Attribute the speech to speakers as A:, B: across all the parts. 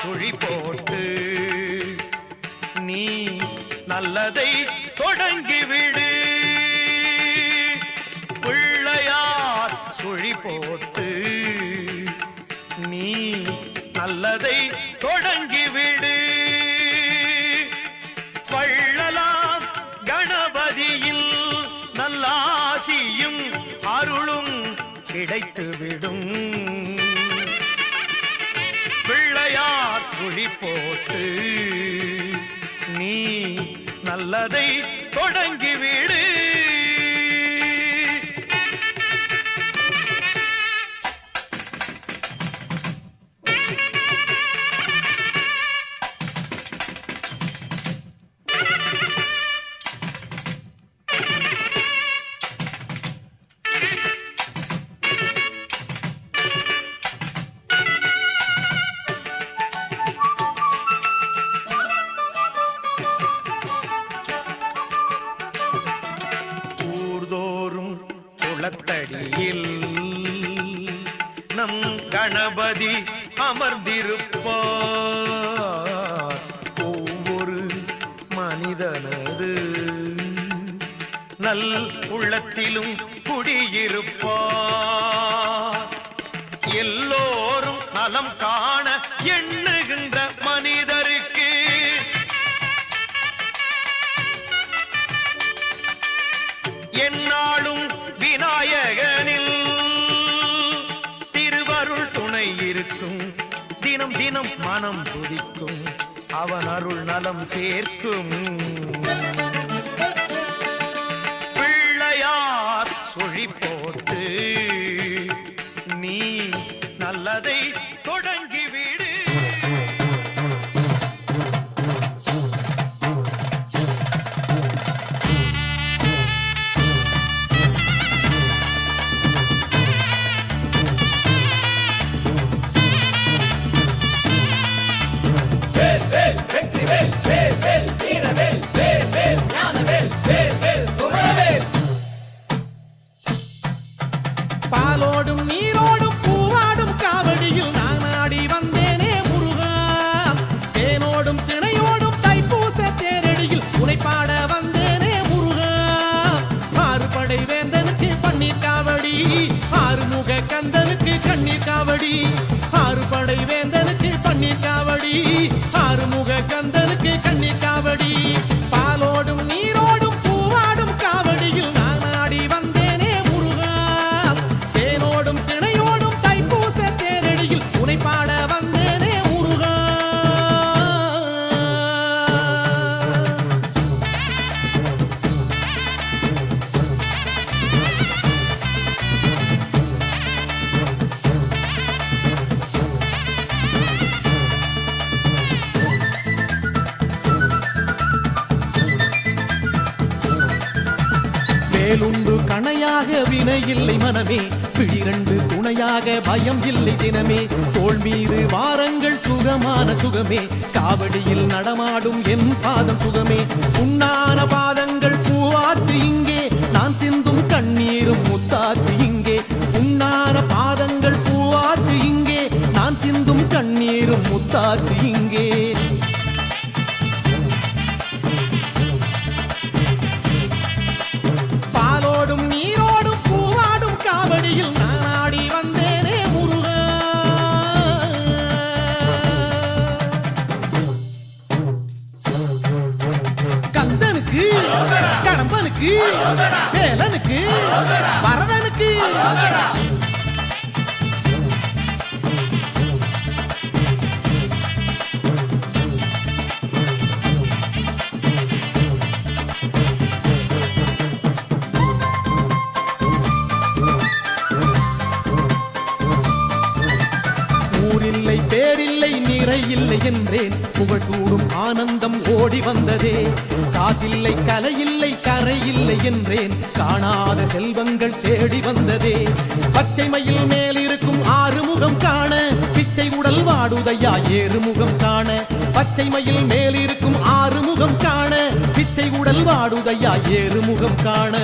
A: சுழி போட்டு நீ நல்லதை தொடங்கிவிடு. பிள்ளையார் சுழி போட்டு நீ நல்லதை தொடங்கிவிடு. வள்ளலாம் கணபதியில் நல்லாசியும் அருளும் கிடைத்துவிடும். பிள்ளையார் சுழி போட்டு நீ நல்லதை தொடங்கிவிடு. குளத்தடியில் நம் கணபதி அமர்ந்திருப்பார். ஒவ்வொரு மனிதனது நல் உள்ளத்திலும் குடியிருப்பார். எல்லோரும் நலம் காண எண்ணுகின்ற மனிதருக்கு என்னாலும் விநாயகனில் திருவருள் துணை இருக்கும். தினம் தினம் மனம் துதிக்கும், அவன் அருள் நலம் சேர்க்கும். பிள்ளையார் சுழி போட்டு நீ நல்லதை தொடங்கிவிடு.
B: பாலோடும் நீரோடும் பூவாடும் காவடியில் நான் ஆடி வந்தேனே முருகா. தேனோடும் திணையோடும் தைப்பூச தேரடியில் உனைப்பாட வந்தேனே முருகா. ஆறுபடை வேந்தனுக்கு பன்னீர் காவடி, ஆறுமுக கந்தனுக்கு கண்ணீர் காவடி. ஆறுபடை வேந்தனுக்கு பன்னீர் காவடி, ஆறுமுக கந்தனுக்கு கண்ணீர் காவடி. பாலோடும் நீரோடும் பூவாடும் காவடியில் நான் ஆடி வந்தேனே முருகா. தேனோடும் திணையோடும் தைப்பூச தேரடியில் உனைப்பாட வந்தேனே முருகா. வேலுண்டு கணையாக வினை இல்லை மனமே, பிழிரண்டு துணையாக பயம் இல்லை தினமே. தோள் மீது வாரங்கள் சுகமான சுகமே, காவடியில் நடமாடும் என் பாதம் சுகமே. உன்னான பாதங்கள் பூவாச்சு இங்கே, நான் சிந்தும் கண்ணீரும் முத்தாச்சு இங்கே. உன்னான பாதங்கள் பூவாச்சு இங்கே, நான் சிந்தும் கண்ணீரும் முத்தாச்சு இங்கே. பாலோடும் நீரோடும் பூவாடும் காவடியில் நான் ஆடி வந்தேனே முருகா. கந்தனுக்கு, கடம்பனுக்கு, வேலனுக்கு, வரதனுக்கு ஊரில்லை பேரில்லை நிறையில்லை என்றேன், புகழ் சூடும் ஆனந்தம் ஓடி வந்ததே. காசில்லை கலையில்லை கரையில்லை என்றேன், காணாத செல்வங்கள் தேடி வந்ததே. பச்சை மயில் மேல் இருக்கும் ஆறுமுகம் காண, பிச்சை உடல் வாடுதையா ஏறுமுகம் காண. பச்சை மயில் மேல் இருக்கும் ஆறுமுகம் காண, பிச்சை உடல் வாடுதையா ஏறுமுகம் காண.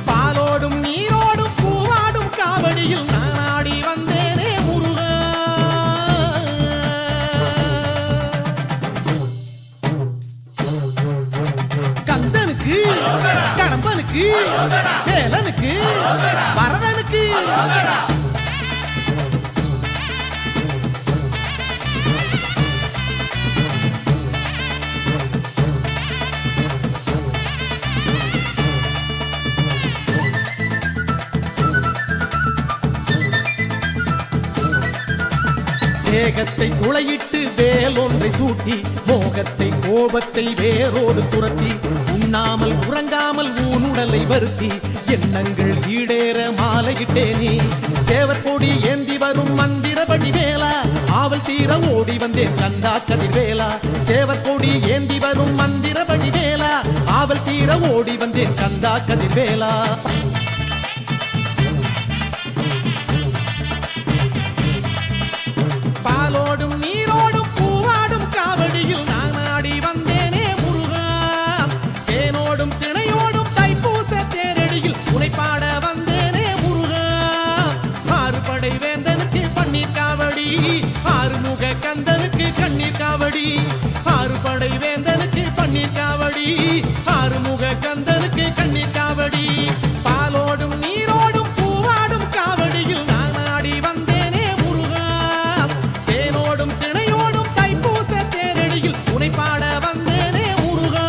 B: பாலோடும் நீரோடும் பூவாடும் வேலனுக்கு வரதனுக்கு தேகத்தை துளையிட்டு வேலொன்றை சூட்டி மோகத்தை கோபத்தை வேரோடு துரத்தி உண்ணாமல் உறங்காமல் ஊனுடலை வருத்தி எண்ணங்கள் ஈடேற மாலையிட்டேனே சேவற்கொடி ஏந்தி வரும் மந்திரபடி வேலா ஆவல் தீர ஓடி வந்தேன் கந்தா கதிர்வேலா சேவற்கொடி ஏந்தி வரும் மந்திரபடி வேலா ஆவல் தீர ஓடி வந்தேன் கந்தா கதிர்வேலா பாலோடும் நீரோடும் பூவாடும் காவடியில் நான் ஆடி வந்தேனே முருகா தேனோடும் திணையோடும் தைப்பூச தேரடியில் உனைப்பாட வந்தேனே முருகா ஆறு படை வேந்தனுக்கு பன்னீர் காவடி ஆறுமுக கந்தனுக்கு கண்ணீர் காவடி ஆறு படை வேந்தனுக்கு பன்னீர் காவடி ஆறுமுக கந்தனுக்கு கண்ணீர் காவடி பாலோடும் நீரோடும் பூவாடும் காவடியில் நான் ஆடி வந்தேனே முருகா தேனோடும் திணையோடும் தைப்பூச தேரடியில் உனைப்பாட வந்தேனே முருகா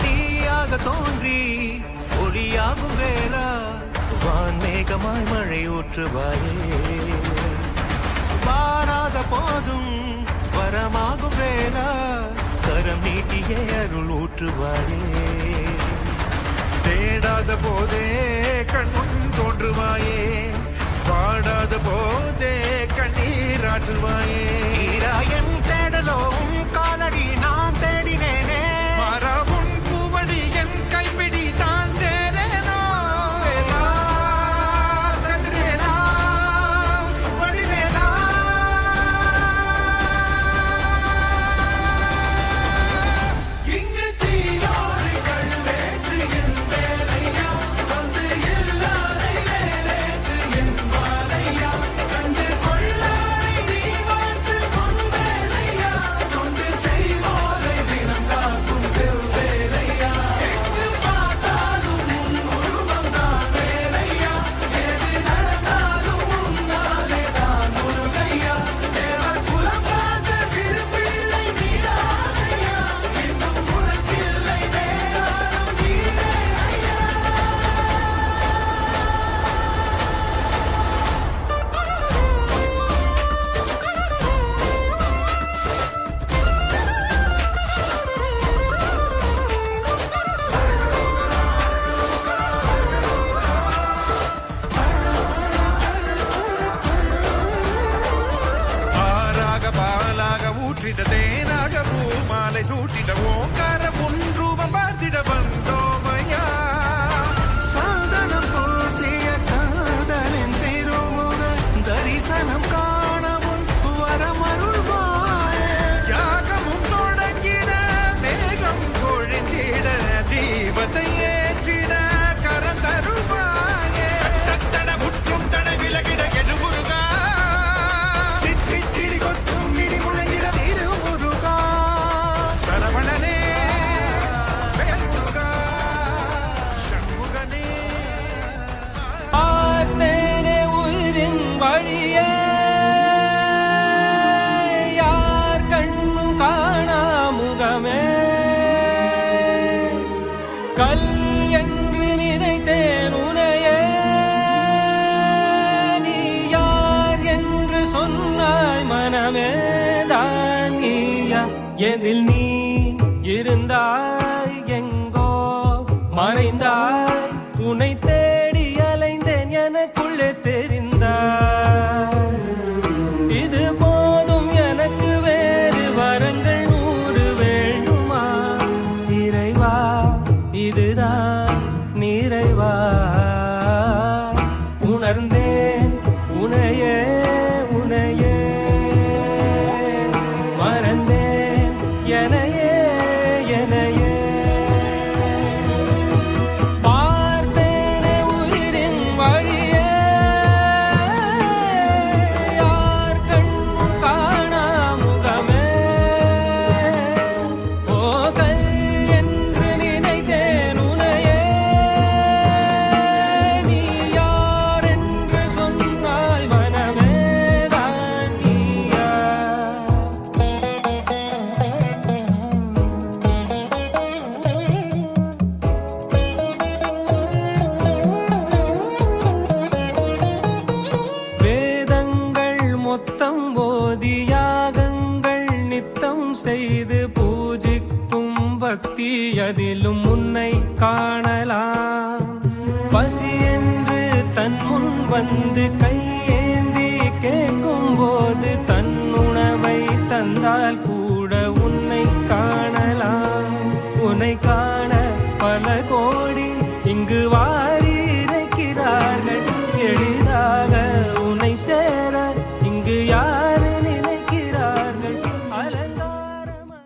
C: தீயாக தோன்றி ஒளியாகும் வேளா வான்மேகமாய் மழை ஊற்றுவாயே வாராத போதும் வரமாகும் வேளா கரம் நீட்டியே அருள் ஊற்றுவாயே தேடாத போதே கண்முன் தோன்றுவாயே பாடாத போதே கண்ணீராற்றுவாயே என் தேடலும் காலடி நான் தேடினேனே மரபும் பூவடி என் கைப்பிடி தான் சேரேனோ வேலா, கதிர்வேலா, வடிவேலா. இங்கு தீயோடு கழுவேற்று என் வேலையா வந்து எல்லாரை வேலேற்று என் வாழையா கண்டு கொள்ளாரை நீ வாழ்த்து பொன் வேலையா கொண்டு செய்வோரை தினம் காக்கும் செவ்வேலையா எங்கு பார்த்தாலும் உன் உருவம் தான் வேலையா எது நடந்தாலும் உன்னாலே தான் முருகையா தேவர் குலம் பார்த்த சிறு பிள்ளை நீராதையா இன்னும் உனக்கில்லை வேறாரும் நீரே ஐயா. ஆறாக பாலாக ஊற்றிட தேனாக பூமாலை சூட்டிட ஓங்கார முன்ரூபம் பார்த்திட வந்தோமையா சாதனம் பூசிய காதலின் திருமுக தரிசனம் காணவும் வரமருள்வாயே யாகமும் தொடங்கிட மேகம் கொழிந்திட தீபத்தை ஏற்றிட கரம் தருவாயே தட முற்றும் தட விலகிட எடுமுருகா கிட்டி கொட்டும் இடி முழங்கிட திருமுருகா சரவணனே வேல்முருகா சண்முகனே
D: பார்த்தேனே உயிரின் வழியே யார் கண்ணும் காணா முகமே கல் என்று நினைத்தேன் உனையே நீ யார் என்று சொன்னாய் மனமே தான் நீயா எதில் நீ இருந்தாய் எங்கோ மறைந்தாய் உன்னை தேடி அலைந்தேன் எனக்குள்ளே தெரிந்தாய் இது போதும் எனக்கு வேறு வரங்கள் 100 வேண்டுமா இறைவா இதுதான் நிறைவா உணர்ந்தேன் உனையே உனையே மறந்தேன் எனையே எனையே பார்த்தேனே உயிரின் வழியே யார் கண்ணும் காணா முகமே செய்து பூஜிக்கும் பக்தி அதிலும் உன்னை காணலாம். பசி என்று தன் முன் வந்து கையேந்தி கேட்கும் போது தன் உணவை தந்தால் கூட உன்னை காணலாம். உன்னை காண பல கோடி இங்கு வாரி இறைக்கிறார்கள். எளிதாக உன்னை சேர இங்கு யாரு நினைக்கிறார்கள். அலங்காரமா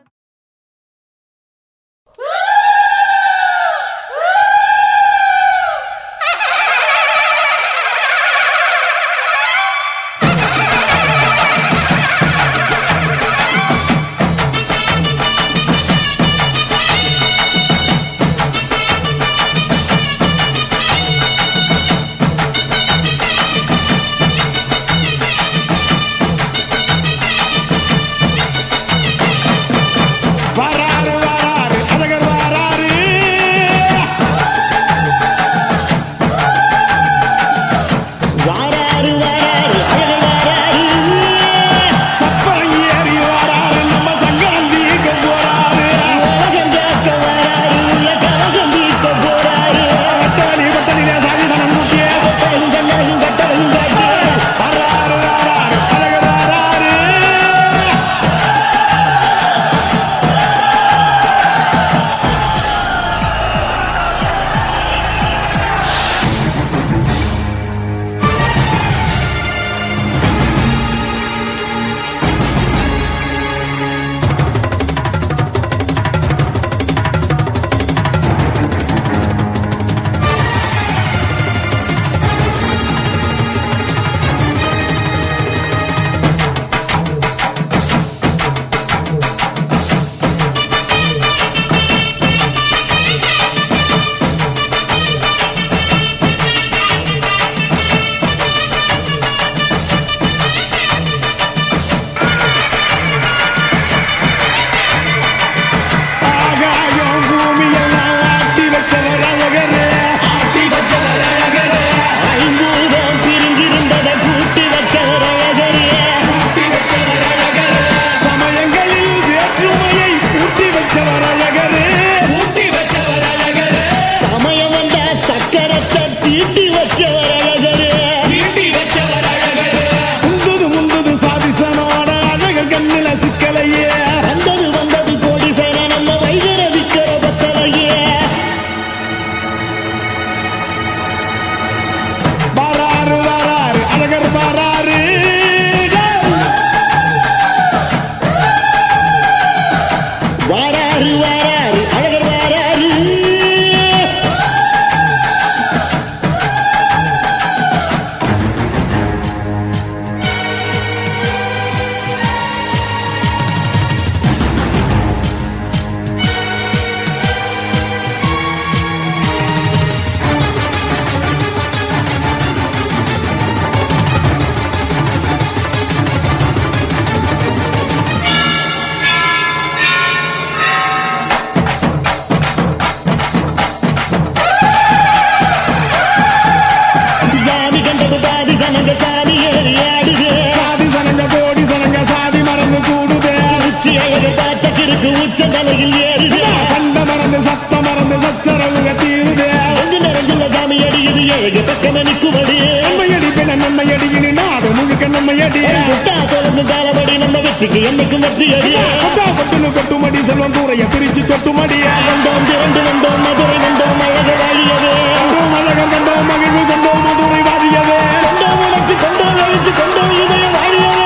E: என்னைக்கும் வெற்றியடி கொட்டுமடி செல்வம் கூறைய பிரிச்சு கொட்டுமடி வந்தோம் திரண்டு வந்தோம் மதுரை வந்தோம் அழக வாழியது கண்டோம் அழகர் கண்டோம் மகிழ்வு கண்டோம் மதுரை வாழியது கண்டோம் உணர்ச்சி கொண்டோம் எழுச்சி கொண்டோம் இதய வாழியது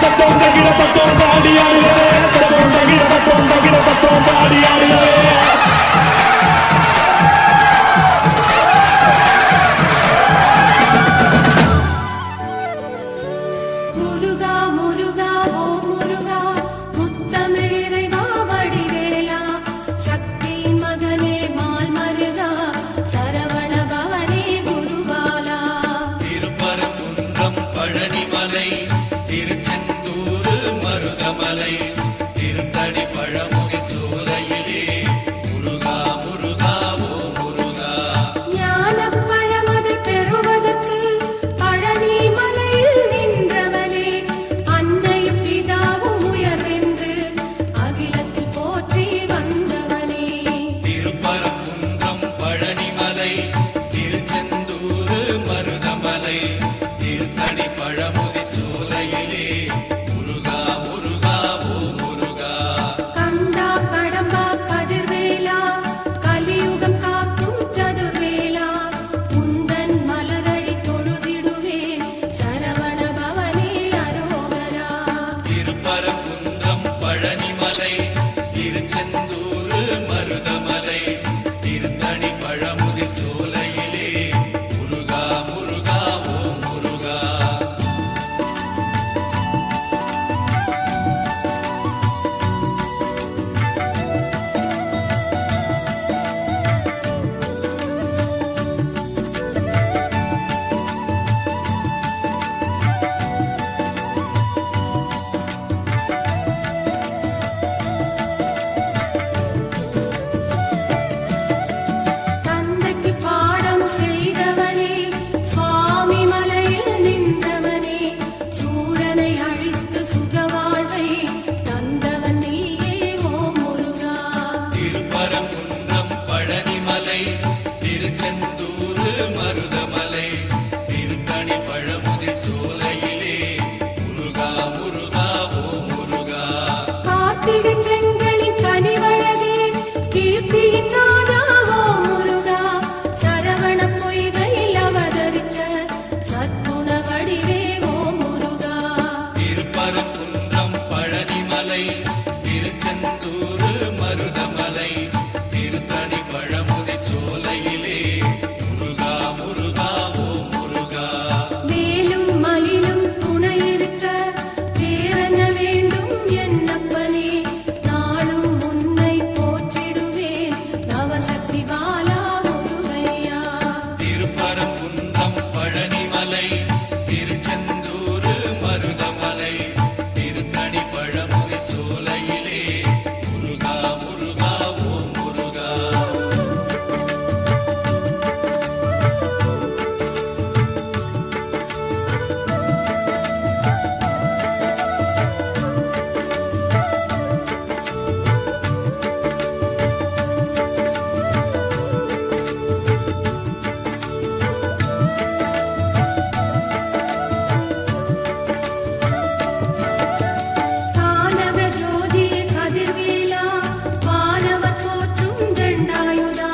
E: தத்தோம் தகிட தத்தோம் பாடி ஆடுகிறது தத்தோம் தகிட தத்தோம் பாடி ஆடுகிறது
F: முருகா ஓ முருகா முத்தமிழிறைவா வடிவேலா சக்தி கண்களின் கனிவழகே கீர்த்தியின் நாதாவோ முருகா சரவண பொய்கையில் அவதரித்த சற்குண வடிவே ஓ முருகா
G: திருப்பரங்குன்றம் பழனிமலை திருச்செந்தூர் மருதமலை திருத்தணி பழமுதி சோலையிலே முருகா முருகா ஓ முருகா
F: மேலும் மயிலும் துணை இருக்க வேறென்ன வேண்டும் என்னப்பனே நாளும் உன்னை போற்றிடுவேன் நவசக்தி பாலா முருகையா
G: திருப்பரங்குன்றம் பழனிமலை திருச்செந்தூர் மருதமலை திருத்தணி பழமுதி சோலையிலே முருகா முருகா ஓ முருகா
F: கானக ஜோதியே கதிர்வேலா வானவர் போற்றும் தண்டாயுதா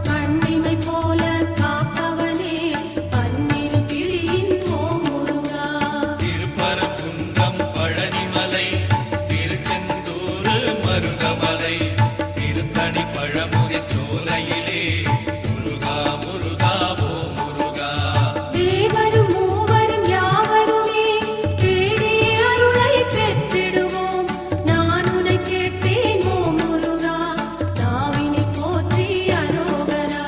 F: கண்ணிமை போல காப்பவனே பன்னிரு பிழியின் ஓ முருகா
G: திருப்பரங்குன்றம் பழனிமலை திருச்செந்தூர் மருதமலை திருத்தணி பழமுதி சோலையிலே முருகா முருகா ஓ முருகா
F: தேவரும் மூவரும் யாவருமே தேடி அருளை பெற்றிடுவோம் நான் உன்னை கேட்டேன் ஓ முருகா நாவினில் போற்றி அரோகரா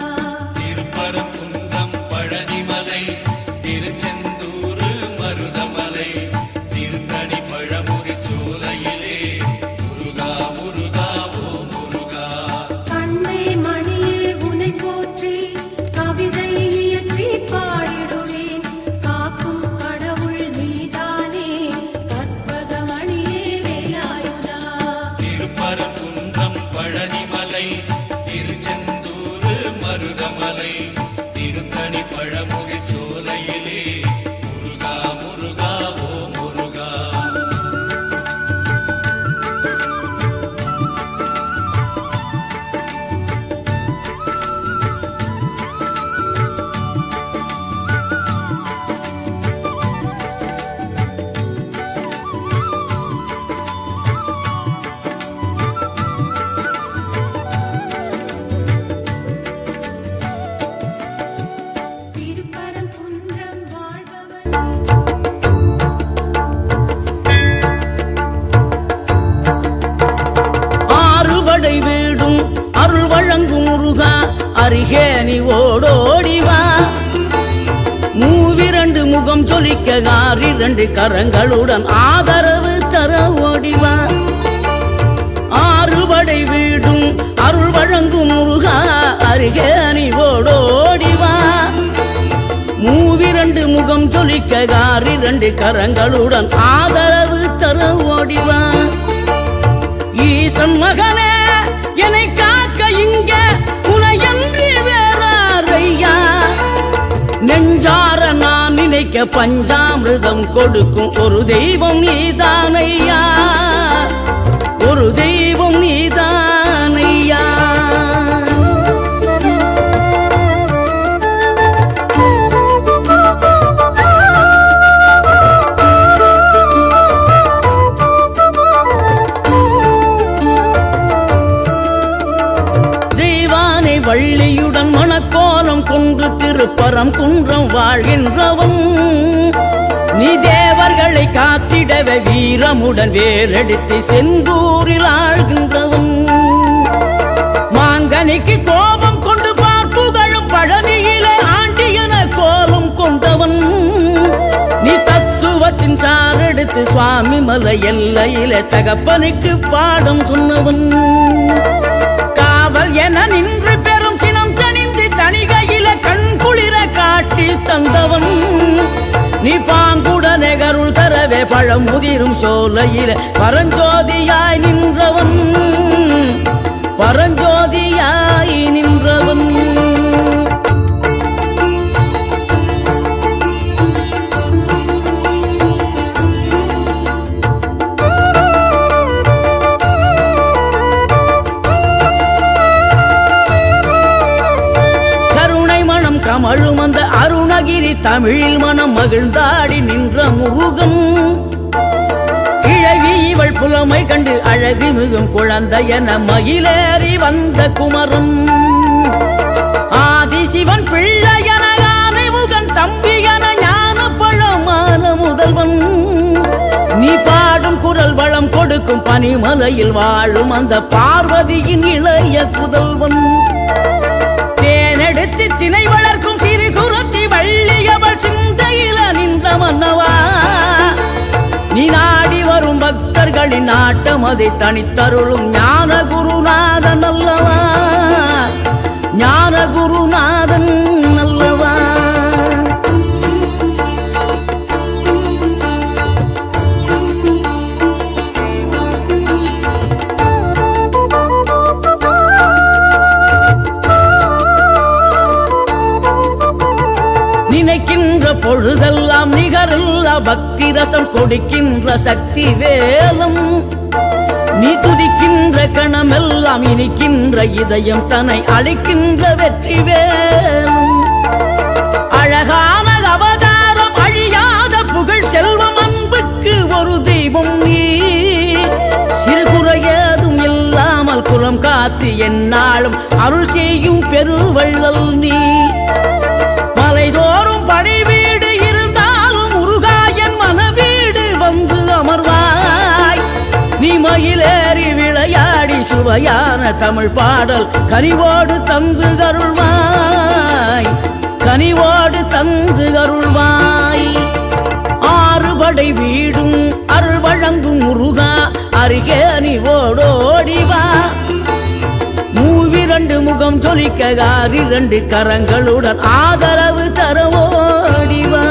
G: திருப்பரங்குன்றம் பழனிமலை திருச்செந்தூர் மருதமலை திருத்தணி பழமுதி சோலையிலே முருகா முருகா ஓ முருகா
F: கண்ணே மணியே உன்னை போற்றி கவிதை இயற்றி பாடிடுவேன் காக்கும் கடவுள் நீதானே கற்பக மணியே வேலாயுதா
G: திருப்பரங்குன்றம் பழனிமலை திருச்செந்தூர் மருதமலை திருத்தணி பழமுதி சோலையிலே முருகா முருகா ஓ முருகா
F: திருப்பரங்குன்றம் வாழ்பவர்
H: ஆறுபடை வீடும் அருள் வழங்கும் முருகா அருகே நீ ஓடோடிவா மூவிரண்டு முகம் ஜொலிக்க ஆறிரண்டு கரங்களுடன் ஆதரவு தர ஓடிவா ஆறுபடை வீடும் அருள் வழங்கும் முருகா அருகே நீ ஓடோடிவா மூவிரண்டு முகம் ஜொலிக்க ஆறிரண்டு கரங்களுடன் ஆதரவு தர ஓடிவா ஈசன் மகனே என்னை காக்க இங்க உனையன்றி வேறாரையா நெஞ்சார நான் நினைக்க பஞ்சாமிர்தம் கொடுக்கும் ஒரு தெய்வம் நீதானையா ஒரு தெய்வம் நீதானையா தெய்வானை வள்ளியுடன் மணக்கோலம் கொண்டு திருப்பரங்குன்றம் வாழ்கின்றவன் நீ தேவர்களை காத்திடவே வீரமுடன் வேலெடுத்து செந்தூரில் ஆழ்கின்றவன் மாங்கனிக்கு கோபம் கொண்டு பார்ப்புகழும் பழனியிலே ஆண்டியன கோலம் கொண்டவன் நீ தத்துவத்தின் சாரெடுத்து சுவாமி மலை எல்லையிலே தகப்பனுக்கு பாடம் சொன்னவன் காவல் என நின்று பெரும் சினம் தணிந்து தணிகையில கண் குளிர காட்சி தந்தவன் நீ பாங்குடனே கருள் தரவே பழம் முதிரும் சோலையில பரஞ்சோதியாய் நின்றவன் பரஞ்சோதியாய் நின்றவன் தமழும் அந்த அருணகிரி தமிழில் மனம் மகிழ்ந்தாடி நின்ற முருகன் கிழவி இவள் புலமை கண்டு அழகு மிகும் குழந்தை என மகிழேறி வந்த குமரன் ஆதிசிவன் பிள்ளையன யானை முகன் தம்பியன ஞான பழமான முதல்வன் நீ பாடும் குரல் வளம் கொடுக்கும் பனிமலையில் வாழும் அந்த பார்வதியின் இளைய புதல்வன் தேனெடுத்து திணை வளர்க்கும் சிறு குருத்தி வள்ளியவள் சிந்தையில நின்ற மன்னவா நீ நாடி வரும் பக்தர்களின் நாட்டம் அதை தனித்தருளும் ஞான குருநாதன் அல்லவா ஞான குருநாதன் அல்லவா நினைக்கின்ற பொழுதெல்லாம் நிகரில்லா பக்தி ரசம் கொடுக்கின்ற சக்தி வேலம் நீ துதிக்கின்ற கணமெல்லாம் இனிக்கின்ற இதயம் தன்னை அழைக்கின்ற வெற்றி வேலும் அழகான அவதாரம் அழியாத புகழ் செல்வம் அன்புக்கு ஒரு தெய்வம் நீ சிறுகுறையதும் இல்லாமல் குலம் காத்து எந்நாளும் அருள் செய்யும் பெருவள்ளல் நீ மலைதோறும் படை வீடு இருந்தாலும் முருகாயன் மனவீடு வந்து அமர்வாய் நீ மயிலேறி விளையாடி சுவையான தமிழ் பாடல் கனிவோடு தந்து அருள்வாய் கனிவோடு தந்து அருள்வாய் ஆறுபடை வீடும் அருள் வழங்கும் முருகா அருகே நீ ஓடோடிவா மூவிரண்டு முகம் ஜொலிக்க இரண்டு கரங்களுடன் ஆதரவு தரவோடிவா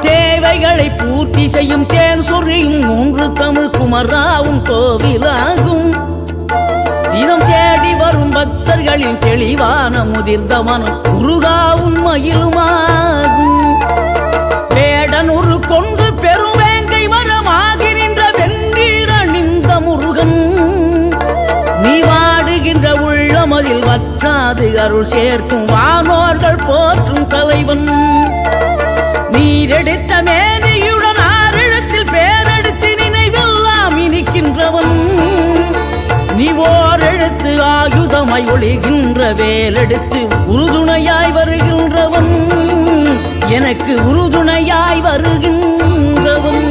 H: தேவைகளை பூர்த்தி செய்யும் தேன் சொரியும் மூன்று தமிழ் குமராவும் கோவிலாகும் தினம் தேடி வரும் பக்தர்களின் தெளிவான முதிர்ந்த மனம் முருகாவும் மயிலுமாகும் வேடனூறு கொண்டு பெரும் வேங்கை மரமாகி நின்ற வென்றீர் அணிந்த முருகன் நீ வாடுகின்ற உள்ளமதில் வற்றாது அருள் சேர்க்கும் வானோர்கள் போற்றும் தலைவன் நீரெடுத்த மேனியுடன் ஆறிடத்தில் பேரெடுத்து நினைவெல்லாம் இனிக்கின்றவன் நீ ஓர் எழுத்து ஆயுதமாய் ஒளிகின்ற வேலெடுத்து உறுதுணையாய் வருகின்றவன் எனக்கு உறுதுணையாய் வருகின்றவன்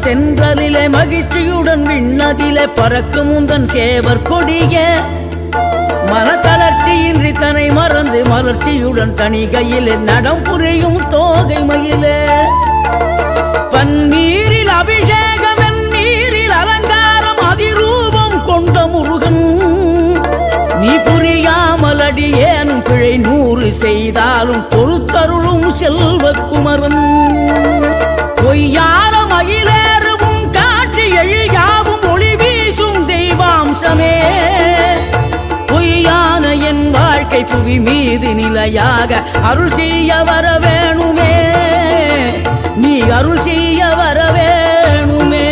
H: தென்றலிலே மகிழ்ச்சியுடன் விண்ணதிலே பறக்கும் உந்தன் சேவர் கொடிய மனத்தளர்ச்சியின்றி தன்னை மறந்து மலர்ச்சியுடன் தனிகையிலே நடம் புரியும் தோகை மயிலே பன்னீரில் அபிஷேகம் நீரில் அலங்காரம் அதிரூபம் கொண்ட முருகன் நீ புரியாமல் அடியேனும் பிழை 100 செய்தாலும் பொறுத்தருளும் செல்வக்குமரன் பொய்யார மயிலேறும் காட்சி எழியாவும் ஒளி வீசும் தெய்வாம்சமே பொய்யான என் வாழ்க்கை புவி மீது நிலையாக அருள் செய்ய வர வேணுமே நீ அருள் செய்ய வர வேணுமே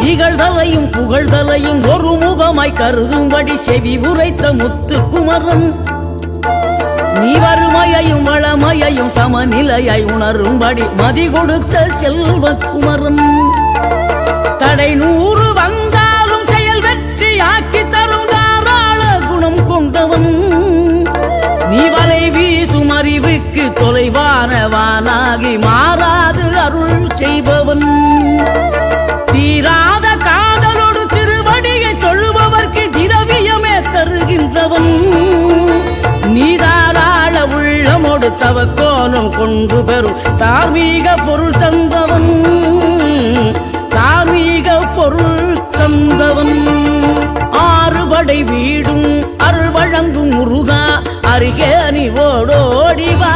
H: இகழ்தலையும் புகழ்தலையும் ஒரு முகமாய் கருதும்படி செவி உரைத்த முத்து குமரன் நீ வறுமையையும் வளமையையும் சமநிலையாய் உணரும்படி மதி கொடுத்த செல்வக்குமரன் தடை 100 வந்தாலும் செயல் வெற்றியாக்கி தரும் தாராள குணம் கொண்டவன் நீ வலை வீசும் அறிவுக்கு தொலைவானவானாகி மாறாது அருள் செய்பவன் தீராத காதலோடு திருவடியை தொழுபவர்க்கு திரவியமே தருகின்றவன் நீதாராள உள்ள கொண்டு பெறும் தார்மீக பொருள் தந்தவன், தார்மீக பொருள் தந்தவன். ஆறுபடை வீடும் அருள் வழங்கும் முருகா அருகே நீ ஓடோடிவா.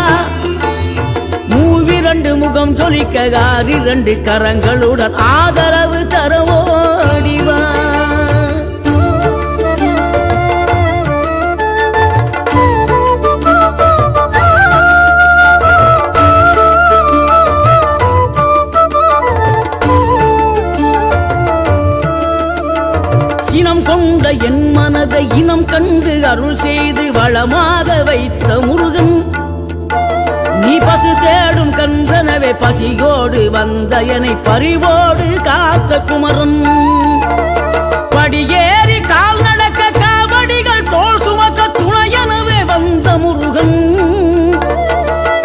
H: மூவிரண்டு முகம் சொலிக்க 2 கரங்களுடன் ஆதரவு தரவோடிவா. சினம் கொண்ட என் மனதை இனம் கண்டு அருள் செய்து வளமாக வைத்த முருகன், நீ பசு தேடும் கன்றனவே பசியோடு வந்த என்னை பறிவோடு காத்த குமரன். படியேறி கால் நடக்க காவடிகள் தோல் சுமக்க துணையனவே வந்த முருகன்.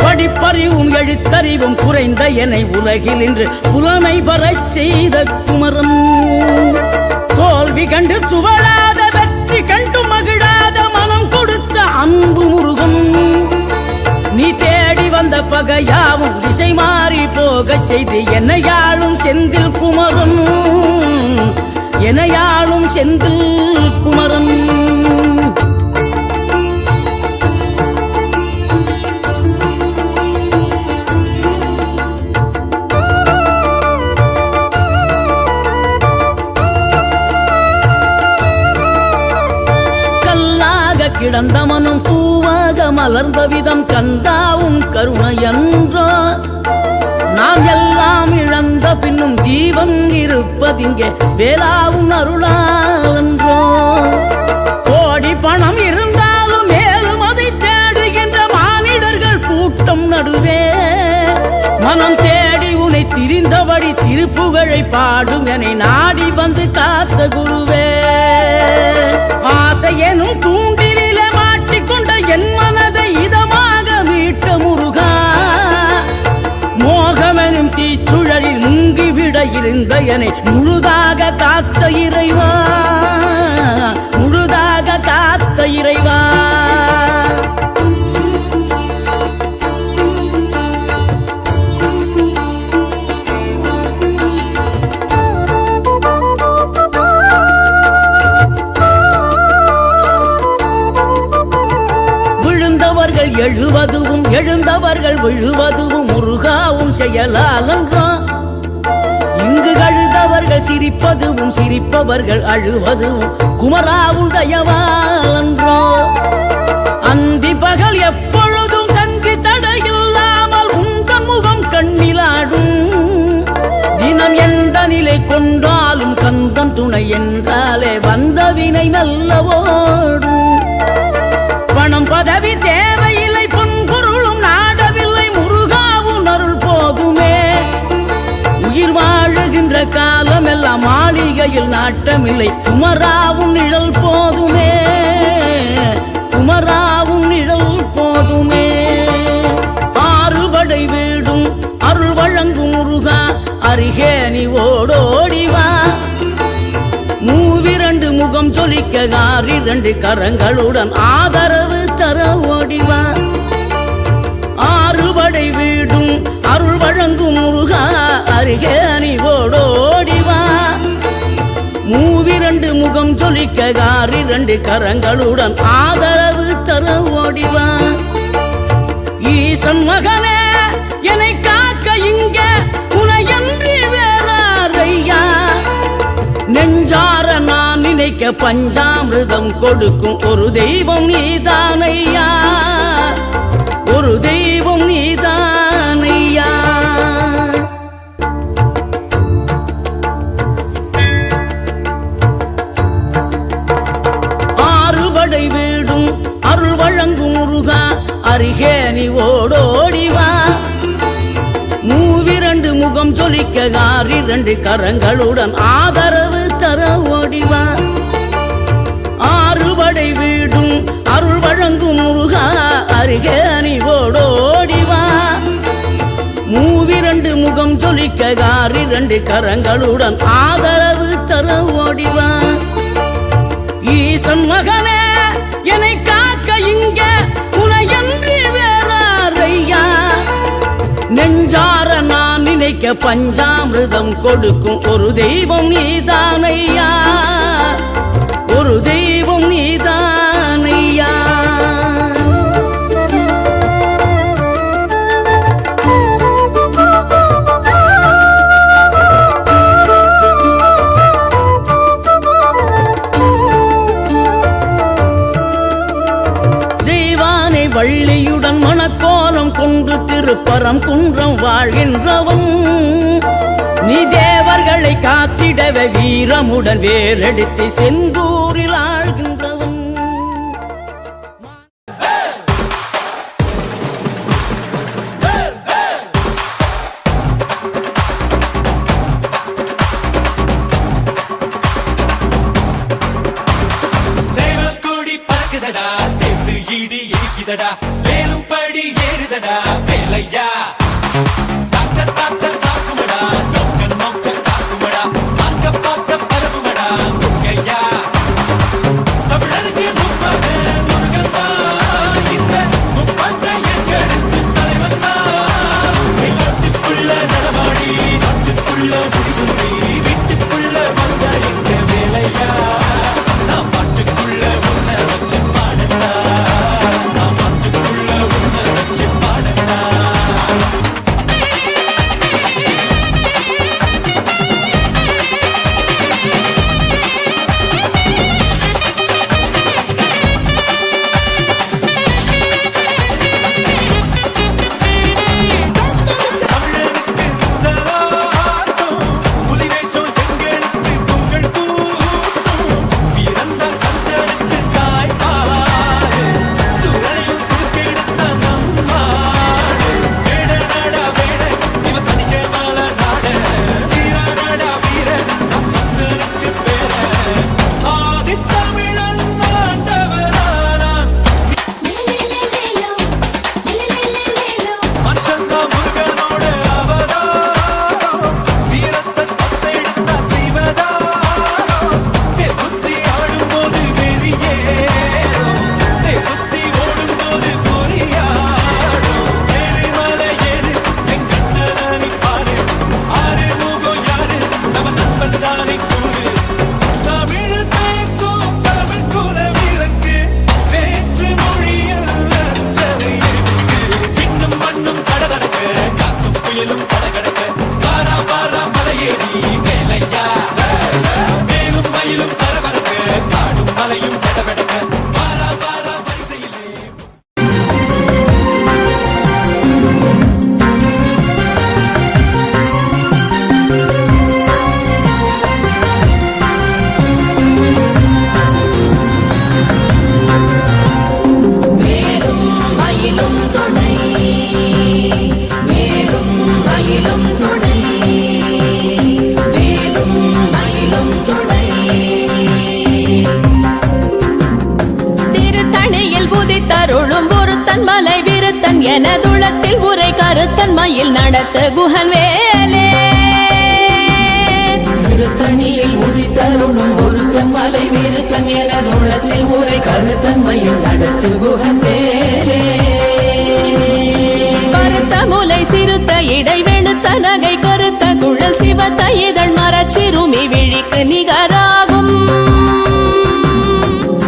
H: படிப்பறிவும் எழுத்தறிவும் குறைந்த என்னை உலகில் இன்று புலமை பெறச் செய்த குமரன். தோல்வி கண்டு சுவழாத வெற்றி கண்டு மகிழாத மனம் கொடுத்த அன்பு முருகன். நீ தேடி வந்த பகையாவும் திசை மாறி போகச் செய்து என்னையாளும் செந்தில் குமரன், என்னையாளும் செந்தில் குமரன். கிடந்த மனம் பூவாக மலர்ந்த விதம் கந்தாவும் கருணை என்றோ. நாம் எல்லாம் இழந்த பின்னும் ஜீவன் இருப்பதிங்கே வேளாவும் அருளான்றோ. கோடி பணம் இருந்தாலும் மேலும் அதை தேடுகின்ற மானிடர்கள் கூட்டம் நடுவே மனம் தேடி உன்னை திரிந்தபடி திருப்புகழை பாடும் என்னை நாடி வந்து காத்த குருவே. ஆசை எனும் தூண்டிலே மாட்டிக்கொண்ட என் மனதை இதமாக மீட்ட முருகா. மோகமெனும் தீச்சுழலில் முங்கிவிட இருந்த என்னை முழுதாக காத்த இறைவா, முழுதாக காத்த இறைவா. எழுவதுவும் எழுந்தவர்கள் விழுவதுவும் முருகாவும் செயலாலன்றோ. இங்கு அழுதவர்கள் சிரிப்பதுவும் சிரிப்பவர்கள் அழுவதுவும் குமராவும் தயவாலன்றோ. அந்தி பகல் எப்பொழுதும் தங்கி தடையில்லாமல் உங்கள் முகம் கண்ணிலாடும். தினம் எந்த நிலை கொண்டாலும் கந்தன் துணை என்றாலே வந்த வினை நல்லவோடும். பணம் பதவி தேவையில்லை பொன்பொருளும் நாடவில்லை முருகாவும் அருள் போதுமே. உயிர் வாழுகின்ற காலம் எல்லாம் மாளிகையில் நாட்டமில்லை குமராவும் நிழல் போதுமே, குமராவும் நிழல் போதுமே. ஆறுபடை வீடும் அருள் வழங்கும் முருகா அருகே நீ ஓடோடிவா. மூவிரண்டு முகம் சொலிக்க 2 கரங்களுடன் ஆதரவு தர ஓடிவா. ஆறுபடை வீடும் அருள் வழங்கும் முருகா அருகே நீ ஓடோடிவா. மூவிரண்டு முகம் சொலிக்க 2 கரங்களுடன் ஆதரவு தர ஓடிவா. ஈசன் மகனே என்னை காக்க இங்க உனையன்றி வேறாரையா. நெஞ்சார நான் நினைக்க பஞ்சாமிர்தம் கொடுக்கும் ஒரு தெய்வம் நீதானையா, ஒரு தெய்வம் நீதானையா. ஆறுபடை வீடும் அருள் வழங்கும் முருகா அருகே நீ ஓடோடிவா. மூவிரண்டு முகம் சொலிக்க 2 கரங்களுடன் ஆதரவு தர ஓடிவா. ஆறுபடை வீடும் அருள் வழங்கும் முருகா அருகே நீ ஓடோடிவா. மூவிரண்டு முகம் சொலிக்க 2 கரங்களுடன் ஆதரவு தர ஓடிவா. ஈசன் மகனே என்னை காக்க இங்க உனையன்றி வேறாரையா. பஞ்சாமிர்தம் கொடுக்கும் ஒரு தெய்வம் நீதானையா, ஒரு தெய்வம் நீதானையா. வள்ளியுடன் மணக்கோலம் கொண்டு திருப்பரம் குன்றம் வாழ்கின்றவன், நீ தேவர்களை காத்திடவே வீரமுடன் வேலெடுத்து செந்தூரில் ஆழ்கின்றவன்.
G: வேலும் படி ஏறுதடா வேலையா, தாக்க தாக்க தாக்குமடா, நோக்க நோக்க தாக்குமடா, பார்க்க பார்க்க பரவுமடா முருகையா. தமிழருக்கு முப்பது முருகன் தான், இந்த முப்பத்தை எங்களுக்கு தலைவன் தான். நாட்டுக்குள்ள நடமாடி நாட்டுக்குள்ள முடிசூடி வீட்டுக்குள்ள வந்த எங்க வேலையா, நான் பாட்டுக்குள்ள உன்ன வச்சு பாடட்டா.
F: எனதுளத்தில் உரை கருத்தன்மையில் நடத்த குஹன் வேலே,
H: திருத்தணியில் உதித்தருளும் ஒருத்தன் மலை வீருத்தன் எனதுளத்தில் உரை கருத்தன்மையில் நடத்து குஹன் வேலே.
F: கருத்த முலை சிறுத்த இடை வெளுத்த நகை கருத்த குழல் சிவத்த இதழ் மரச்சிறுமி விழிக்கு நிகராகும்.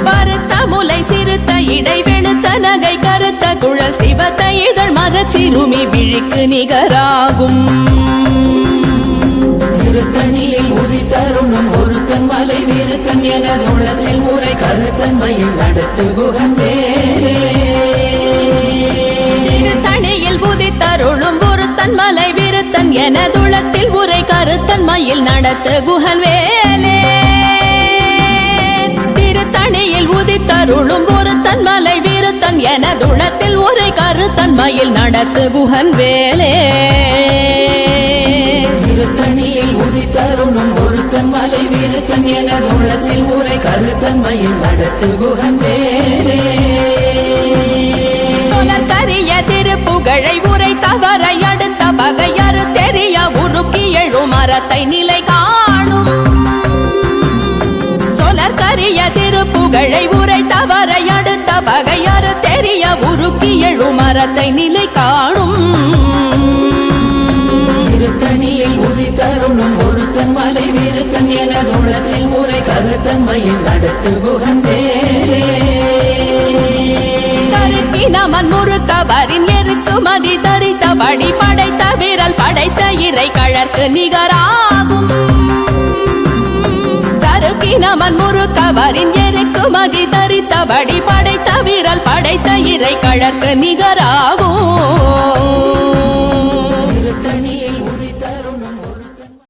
F: பருத்த முலை சிறுத்த இடை வெளுத்த நகை கருத்த குழல் சிவத்த இதழ் மரச்சிறுமி விழிக்கு நிகராகும்.
H: திருத்தணியில் உதித்தருளும் ஒருத்தன் மலை வீருத்தன் எனதுளத்தில் உரை கருத்தன்மையில் நடத்து குஹன் வேலே.
F: திருத்தணியில் உதித்தருளும் ஒருத்தன் மலை விருத்தன் எனதுளத்தில் உரை கருத்தன்மையில் நடத்த குஹன் வேலே. திருத்தணியில் உதித்தருளும் ஒருத்தன் மலை விருத்தன் எனதுளத்தில் உரை கருத்தன்மையில் நடத்து குஹன் வேலே.
H: திருத்தணியில் உதித்தருளும் ஒருத்தன் மலை வீருத்தன் எனதுளத்தில் உரை கருத்தன்மையில் நடத்து குஹன் வேலே.
F: புலர்கரிய திருப்புகழை உரை தவறை அடுத்த பகையறு தெரிய உருக்கி எழும் மரத்தை நிலை காணும். சொலர்கரிய திருப்புகழை உரை தவறை அடுத்த பகையறு தெரிய உருக்கி எழும் மரத்தை நிலை காணும்.
H: திருத்தணி
F: தருணும் ஒருத்தன் மலை வீருத்தன் என தூளத்தில் முறை கருத்தன்மையில் அடுத்து குகந்தேரே நமன் முறுக்கவரின் எருக்குமதி தரித்தபடி படைத்த விரல் படைத்த இறை கழற்கு நிகராகும் தருக்கி நமன் முறுக்கவரின் எருக்குமதி தரித்தபடி படைத்த விரல் படைத்த இறை கழற்கு நிகராகும்